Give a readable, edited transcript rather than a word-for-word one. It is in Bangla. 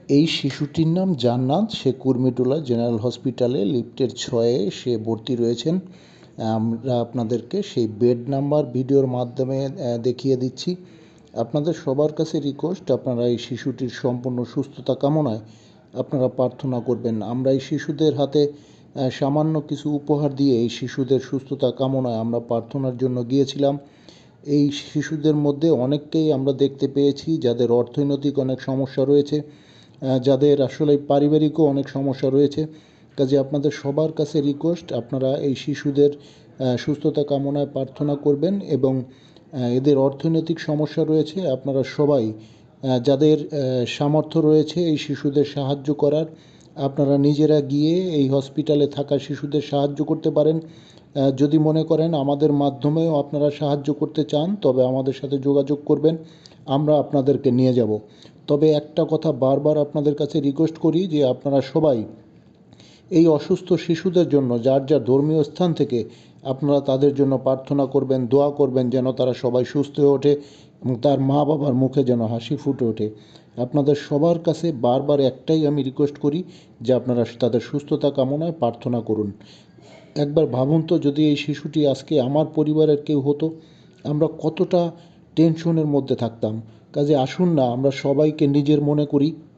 এই শিশুটির নাম জান্নাত। সে কুর্মিটোলা জেনারেল হসপিটালে লিফটের 6-এ সে ভর্তি রয়েছেন। আমরা আপনাদেরকে সেই বেড নাম্বার ভিডিওর মাধ্যমে দেখিয়ে দিচ্ছি। আপনাদের সবার কাছে রিকোয়েস্ট, আপনারা এই শিশুটির সম্পূর্ণ সুস্থতা কামনায় আপনারা প্রার্থনা করবেন। আমরা এই শিশুদের হাতে সামান্য কিছু উপহার দিয়ে এই শিশুদের সুস্থতা কামনায় আমরা প্রার্থনার জন্য গিয়েছিলাম। এই শিশুদের মধ্যে অনেককেই আমরা দেখতে পেয়েছি যাদের অর্থনৈতিক অনেক সমস্যা রয়েছে, যাদের আসলে পারিবারিকও অনেক সমস্যা রয়েছে। কাজে আপনাদের সবার কাছে রিকোয়েস্ট, আপনারা এই শিশুদের সুস্থতা কামনায় প্রার্থনা করবেন এবং এদের অর্থনৈতিক সমস্যা রয়েছে, আপনারা সবাই যাদের সামর্থ্য রয়েছে এই শিশুদের সাহায্য করার, আপনারা নিজেরা গিয়ে এই হসপিটালে থাকা শিশুদের সাহায্য করতে পারেন। যদি মনে করেন আমাদের মাধ্যমেও আপনারা সাহায্য করতে চান, তবে আমাদের সাথে যোগাযোগ করবেন, আমরা আপনাদেরকে নিয়ে যাব। তবে একটা কথা বারবার আপনাদের কাছে রিকোয়েস্ট করি যে আপনারা সবাই এই অসুস্থ শিশুদের জন্য যার যার ধর্মীয় স্থান থেকে আপনারা তাদের জন্য প্রার্থনা করবেন, দোয়া করবেন যেন তারা সবাই সুস্থ হয়ে ওঠে এবং তার মা বাবার মুখে যেন হাসি ফুটে ওঠে। আপনাদের সবার কাছে বারবার একটাই আমি রিকোয়েস্ট করি যে আপনারা তাদের সুস্থতা কামনায় প্রার্থনা করুন। একবার ভাবুন তো, যদি এই শিশুটি আজকে আমার পরিবারের কেউ হতো, আমরা কতটা টেনশনের মধ্যে থাকতাম। কাজে আসুন না আমরা সবাইকে নিজের মনে করি।